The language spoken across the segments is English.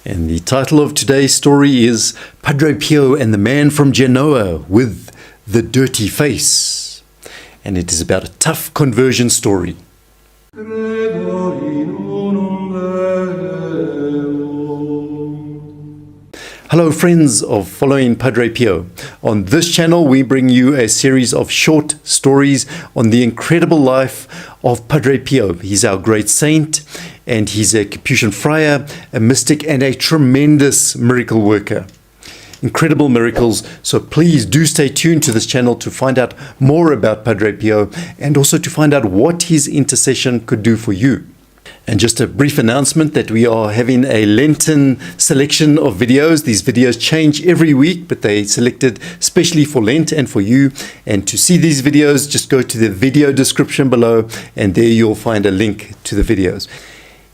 And the title of today's story is Padre Pio and the Man from Genoa with the Dirty Face. And it is about a tough conversion story. Hello friends of Following Padre Pio. On this channel we bring you a series of short stories on the incredible life of Padre Pio. He's our great saint and he's a Capuchin friar, a mystic and a tremendous miracle worker. Incredible miracles, so please do stay tuned to this channel to find out more about Padre Pio and also to find out what his intercession could do for you. And just a brief announcement that we are having a Lenten selection of videos. These videos change every week, but they selected specially for Lent and for you. And to see these videos, just go to the video description below, and there you'll find a link to the videos.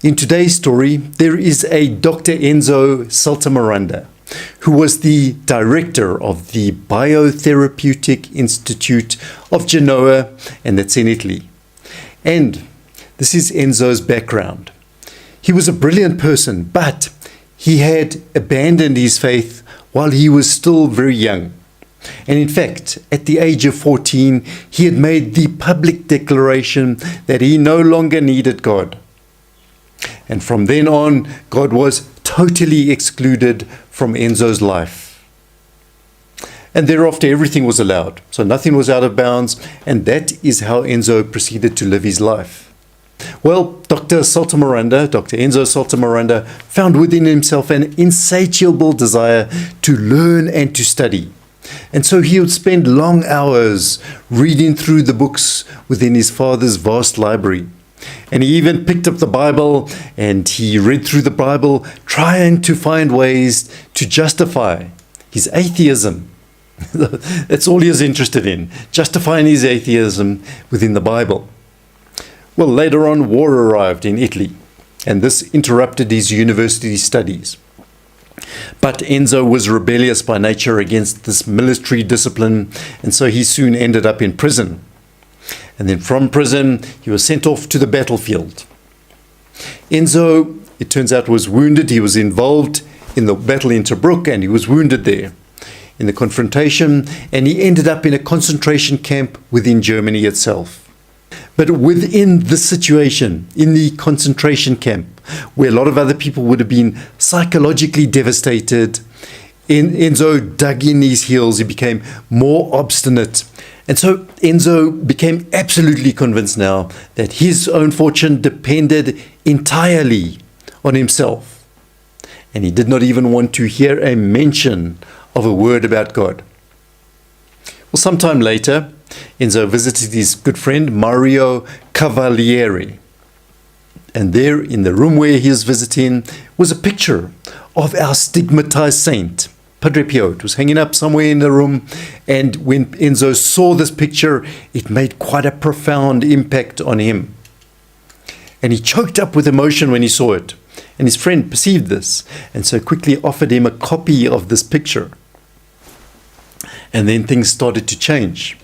In today's story, there is a Doctor Enzo Saltameranda, who was the director of the Bio-therapeutic Institute of Genoa, and that's in Italy. And this is Enzo's background. He was a brilliant person, but he had abandoned his faith while he was still very young. And in fact, at the age of 14, he had made the public declaration that he no longer needed God. And from then on, God was totally excluded from Enzo's life. And thereafter, everything was allowed. So nothing was out of bounds, and that is how Enzo proceeded to live his life. Well, Dr. Enzo Saltameranda, found within himself an insatiable desire to learn and to study. And so he would spend long hours reading through the books within his father's vast library. And he even picked up the Bible and he read through the Bible, trying to find ways to justify his atheism. That's all he was interested in, justifying his atheism within the Bible. Well, later on, war arrived in Italy, and this interrupted his university studies. But Enzo was rebellious by nature against this military discipline, and so he soon ended up in prison. And then from prison, he was sent off to the battlefield. Enzo, it turns out, was wounded. He was involved in the battle in Tobruk, and he was wounded there in the confrontation, and he ended up in a concentration camp within Germany itself. But within the situation, in the concentration camp, where a lot of other people would have been psychologically devastated, Enzo dug in his heels. He became more obstinate. And so Enzo became absolutely convinced now that his own fortune depended entirely on himself. And he did not even want to hear a mention of a word about God. Well, sometime later, Enzo visited his good friend Mario Cavalieri. And there in the room where he was visiting was a picture of our stigmatized saint, Padre Pio. It was hanging up somewhere in the room. And when Enzo saw this picture, it made quite a profound impact on him. And he choked up with emotion when he saw it. And his friend perceived this and so quickly offered him a copy of this picture. And then things started to change.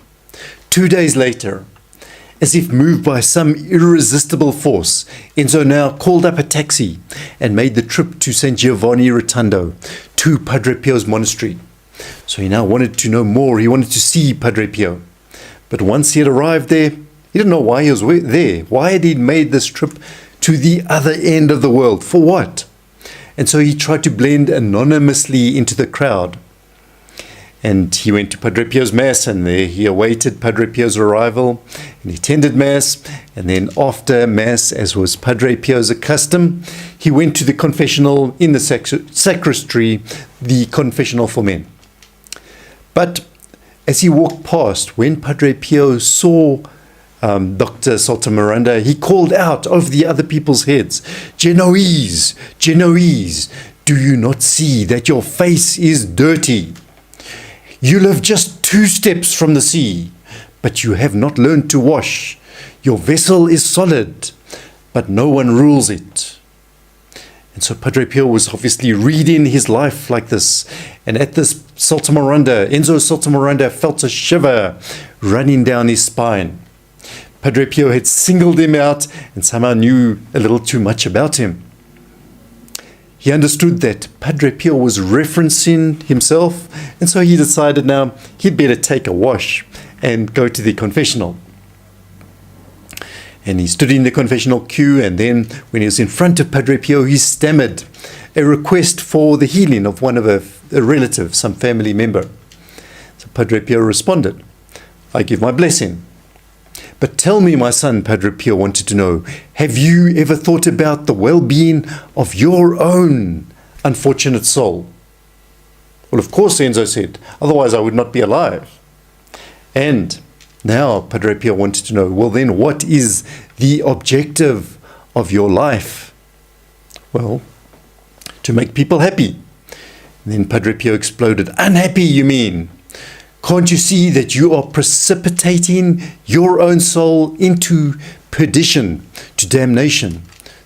2 days later, as if moved by some irresistible force, Enzo now called up a taxi and made the trip to St. Giovanni Rotondo, to Padre Pio's monastery. So he now wanted to know more. He wanted to see Padre Pio. But once he had arrived there, he didn't know why he was there. Why had he made this trip to the other end of the world? For what? And so he tried to blend anonymously into the crowd. And he went to Padre Pio's Mass, and there he awaited Padre Pio's arrival, and he attended Mass, and then after Mass, as was Padre Pio's custom, he went to the confessional in the sacristy, the confessional for men. But as he walked past, when Padre Pio saw Dr. Saltameranda, he called out over the other people's heads, "Genoese, Genoese, do you not see that your face is dirty? You live just 2 steps from the sea, but you have not learned to wash. Your vessel is solid, but no one rules it." And so Padre Pio was obviously reading his life like this. And at this, Enzo Saltameranda felt a shiver running down his spine. Padre Pio had singled him out and somehow knew a little too much about him. he understood that Padre Pio was referencing himself, and so he decided now he'd better take a wash and go to the confessional. And he stood in the confessional queue, and then when he was in front of Padre Pio, he stammered a request for the healing of one of a relative, some family member. So Padre Pio responded, "I give my blessing. But tell me, my son," Padre Pio wanted to know, "have you ever thought about the well-being of your own unfortunate soul?" "Well, of course," Enzo said, "otherwise I would not be alive." And now Padre Pio wanted to know, well then, what is the objective of your life? Well, to make people happy. And then Padre Pio exploded, "Unhappy, you mean? Can't you see that you are precipitating your own soul into perdition, to damnation,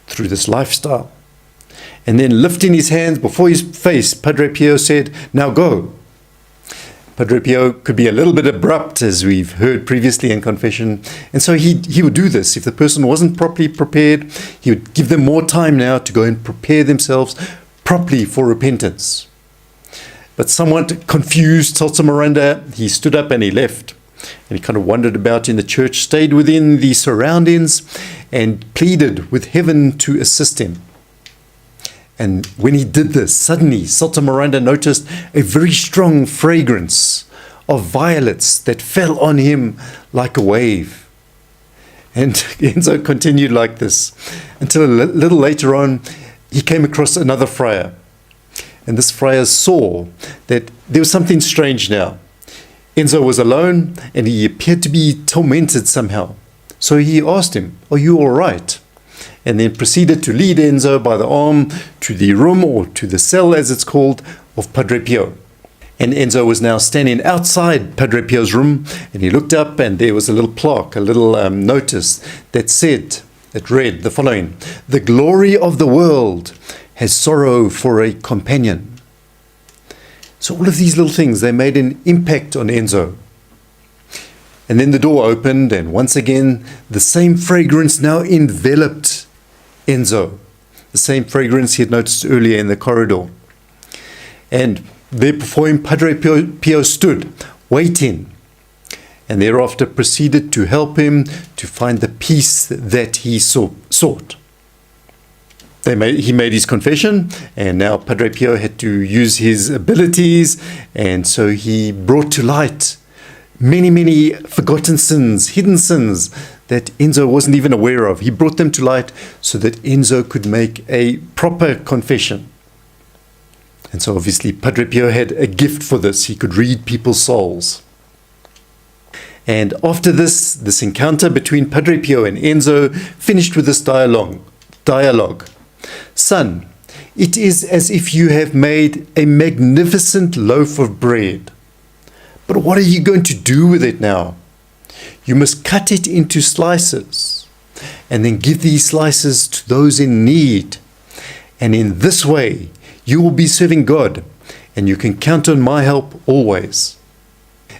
through this lifestyle?" And then lifting his hands before his face, Padre Pio said, "Now go." Padre Pio could be a little bit abrupt, as we've heard previously in confession, and so he would do this. If the person wasn't properly prepared, he would give them more time now to go and prepare themselves properly for repentance. But somewhat confused, Saltameranda, he stood up and he left. And he kind of wandered about in the church, stayed within the surroundings, and pleaded with heaven to assist him. And when he did this, suddenly Saltameranda noticed a very strong fragrance of violets that fell on him like a wave. And Enzo continued like this until a little later on, he came across another friar. And this friar saw that there was something strange now. Enzo was alone and he appeared to be tormented somehow. So he asked him, "Are you all right?" And then proceeded to lead Enzo by the arm to the room, or to the cell as it's called, of Padre Pio. And Enzo was now standing outside Padre Pio's room, and he looked up and there was a little plaque, a little notice that read the following: "The glory of the world has sorrow for a companion." So all of these little things, they made an impact on Enzo. And then the door opened, and once again, the same fragrance now enveloped Enzo. The same fragrance he had noticed earlier in the corridor. And there before him, Padre Pio stood, waiting, and thereafter proceeded to help him to find the peace that he sought. He made his confession, and now Padre Pio had to use his abilities, and so he brought to light many forgotten sins, hidden sins that Enzo wasn't even aware of. He brought them to light so that Enzo could make a proper confession. And so obviously Padre Pio had a gift for this. He could read people's souls. And after this encounter between Padre Pio and Enzo finished with this dialogue. "Son, it is as if you have made a magnificent loaf of bread. But what are you going to do with it now? You must cut it into slices, and then give these slices to those in need. And in this way, you will be serving God, and you can count on my help always."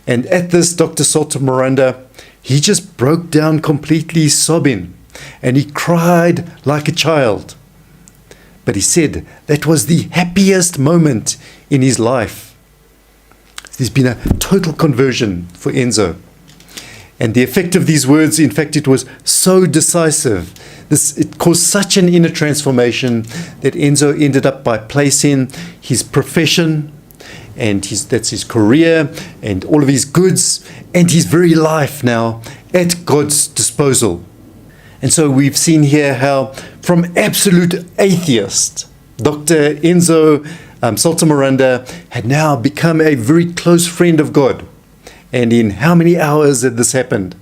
And at this, Dr. Saltameranda, he just broke down completely sobbing, and he cried like a child. But he said that was the happiest moment in his life. There's been a total conversion for Enzo. And the effect of these words, in fact, it was so decisive. It caused such an inner transformation that Enzo ended up by placing his profession, and that's his career, and all of his goods, and his very life now at God's disposal. And so we've seen here how from absolute atheist, Dr. Enzo Saltameranda had now become a very close friend of God. And in how many hours had this happened?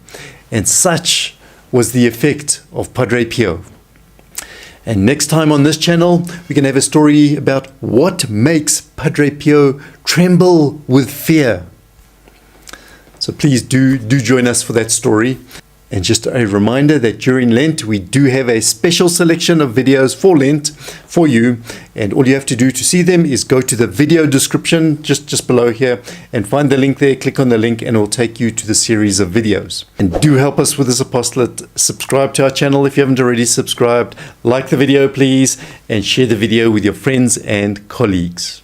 And such was the effect of Padre Pio. And next time on this channel, we're going to have a story about what makes Padre Pio tremble with fear. So please do join us for that story. And just a reminder that during Lent, we do have a special selection of videos for Lent for you. And all you have to do to see them is go to the video description just below here and find the link there. Click on the link and it will take you to the series of videos. And do help us with this apostolate. Subscribe to our channel if you haven't already subscribed. Like the video, please, and share the video with your friends and colleagues.